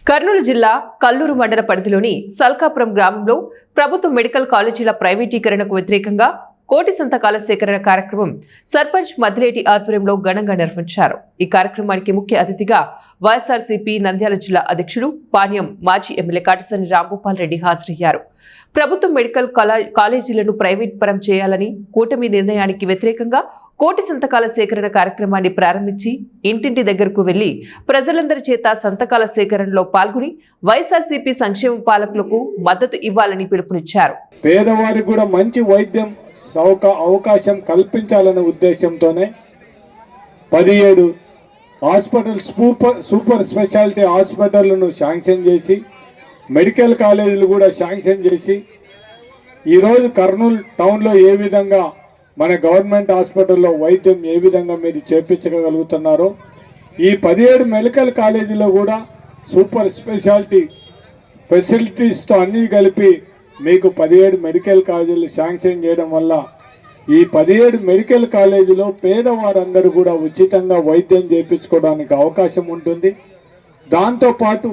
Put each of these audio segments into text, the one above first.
కర్నూలు జిల్లా కల్లూరు మండల పరిధిలోని సల్కాపురం గ్రామంలో ప్రభుత్వ మెడికల్ కాలేజీల ప్రైవేటీకరణకు వ్యతిరేకంగా కోటి సంతకాల సేకరణ కార్యక్రమం సర్పంచ్ మద్దిలేటి ఆధ్వర్యంలో ఘనంగా నిర్వహించారు. ఈ కార్యక్రమానికి ముఖ్య అతిథిగా వైఎస్ఆర్సీపీ నంద్యాల జిల్లా అధ్యక్షుడు పాణ్యం మాజీ ఎమ్మెల్యే కాటసాని రాంభూపాల్ రెడ్డి హాజరయ్యారు. ప్రభుత్వ మెడికల్ కాలేజీలను ప్రైవేట్ పరం చేయాలని కూటమి నిర్ణయానికి వ్యతిరేకంగా కోటి సంతకాల సేకరణ కార్యక్రమాన్ని ప్రారంభించి ఇంటింటి దగ్గరకు వెళ్లి ప్రజలందరి చేత సంతకాల సేకరణలో పాల్గొని వైఎస్ఆర్సీపీ సంక్షేమ పాలకులకు మద్దతు ఇవ్వాలని పిలుపునిచ్చారు. పేదవారికి కూడా మంచి వైద్యం అవకాశం కల్పించాలనే ఉద్దేశంతోనే 17 హాస్పిటల్ సూపర్ స్పెషాలిటీ హాస్పిటళ్లను శాంక్షన్ చేసి మెడికల్ కాలేజీలు కూడా శాంక్షన్ చేసి ఈరోజు కర్నూలు టౌన్లో ఏ విధంగా మన గవర్నమెంట్ హాస్పిటల్లో వైద్యం ఏ విధంగా మీరు చేపించగలుగుతున్నారో ఈ 17 మెడికల్ కాలేజీలో కూడా సూపర్ స్పెషాలిటీ ఫెసిలిటీస్తో అన్నీ కలిపి మీకు 17 మెడికల్ కాలేజీలు శాంక్షన్ చేయడం వల్ల ఈ 17 మెడికల్ కాలేజీలో పేదవారందరూ కూడా ఉచితంగా వైద్యం చేయించుకోవడానికి అవకాశం ఉంటుంది. దాంతోపాటు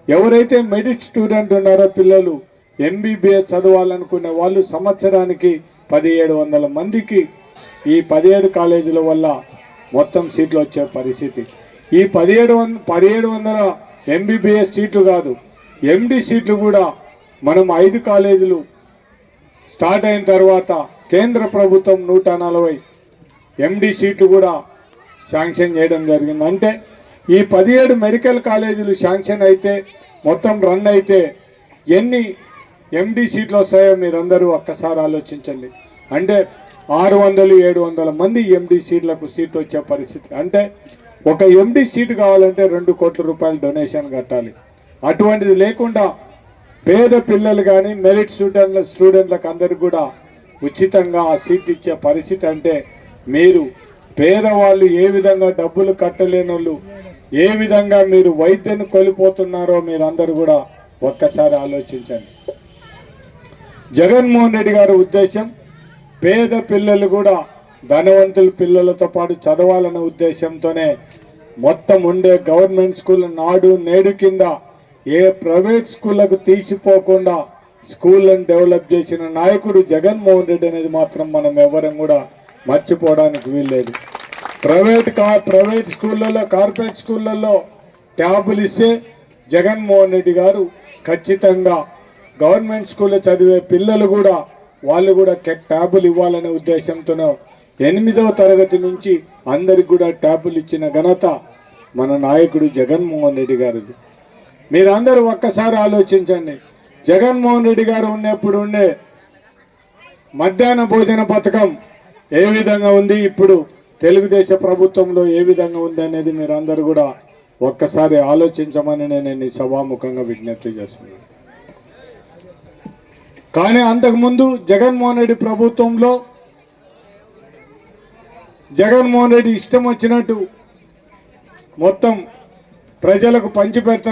ఎవరైతే మెడిట్ స్టూడెంట్ ఉన్నారో పిల్లలు ఎంబీబీఎస్ చదవాలనుకునే వాళ్ళు సంవత్సరానికి 1700 మందికి ఈ 17 కాలేజీల వల్ల మొత్తం సీట్లు వచ్చే పరిస్థితి. ఈ 1700 ఎంబీబీఎస్ సీట్లు కాదు, ఎండి సీట్లు కూడా మనం 5 కాలేజీలు స్టార్ట్ అయిన తర్వాత కేంద్ర ప్రభుత్వం 140 ఎండి సీట్లు కూడా శాంక్షన్ చేయడం జరిగింది. అంటే ఈ 17 మెడికల్ కాలేజీలు శాంక్షన్ అయితే మొత్తం రన్ అయితే ఎన్ని ఎండి సీట్లు వస్తాయో మీరందరూ ఒక్కసారి ఆలోచించండి. అంటే 600-700 మంది ఎండి సీట్లకు సీట్ వచ్చే పరిస్థితి. అంటే ఒక ఎండి సీటు కావాలంటే 2 కోట్ల రూపాయలు డొనేషన్ కట్టాలి. అటువంటిది లేకుండా పేద పిల్లలు కానీ మెరిట్ స్టూడెంట్లకు అందరికి కూడా ఉచితంగా ఆ సీట్ ఇచ్చే పరిస్థితి. అంటే మీరు పేదవాళ్ళు ఏ విధంగా డబ్బులు కట్టలేని వాళ్ళు ఏ విధంగా మీరు వైద్యాన్ని కోల్పోతున్నారో మీరందరూ కూడా ఒక్కసారి ఆలోచించండి. జగన్మోహన్ రెడ్డి గారి ఉద్దేశం పేద పిల్లలు కూడా ధనవంతుల పిల్లలతో పాటు చదవాలనే ఉద్దేశంతోనే మొత్తం ఉండే గవర్నమెంట్ స్కూల్ నాడు నేడు కింద ఏ ప్రైవేట్ స్కూళ్లకు తీసిపోకుండా స్కూళ్ళను డెవలప్ చేసిన నాయకుడు జగన్మోహన్ రెడ్డి అనేది మాత్రం మనం ఎవరం కూడా మర్చిపోవడానికి వీల్లేదు. ప్రైవేట్ స్కూళ్ళల్లో కార్పొరేట్ స్కూళ్ళల్లో ట్యాబులు ఇస్తే జగన్మోహన్ రెడ్డి గారు ఖచ్చితంగా గవర్నమెంట్ స్కూల్లో చదివే పిల్లలు కూడా వాళ్ళు కూడా ట్యాబులు ఇవ్వాలనే ఉద్దేశంతోనే 8వ తరగతి నుంచి అందరికి కూడా ట్యాబులు ఇచ్చిన ఘనత మన నాయకుడు జగన్మోహన్ రెడ్డి గారిది. మీరందరూ ఒక్కసారి ఆలోచించండి. జగన్మోహన్ రెడ్డి గారు ఉన్నప్పుడు ఉండే మధ్యాహ్న భోజన పథకం ఏ విధంగా ఉంది, ఇప్పుడు తెలుగుదేశం ప్రభుత్వంలో ఏ విధంగా ఉంది అనేది మీరందరూ కూడా ఒక్కసారి ఆలోచించమని నేను ఈ సభాముఖంగా విజ్ఞప్తి చేస్తున్నాను. కానీ అంతకుముందు జగన్మోహన్ రెడ్డి ప్రభుత్వంలో జగన్మోహన్ రెడ్డి ఇష్టం వచ్చినట్టు మొత్తం ప్రజలకు పంచిపెడతాను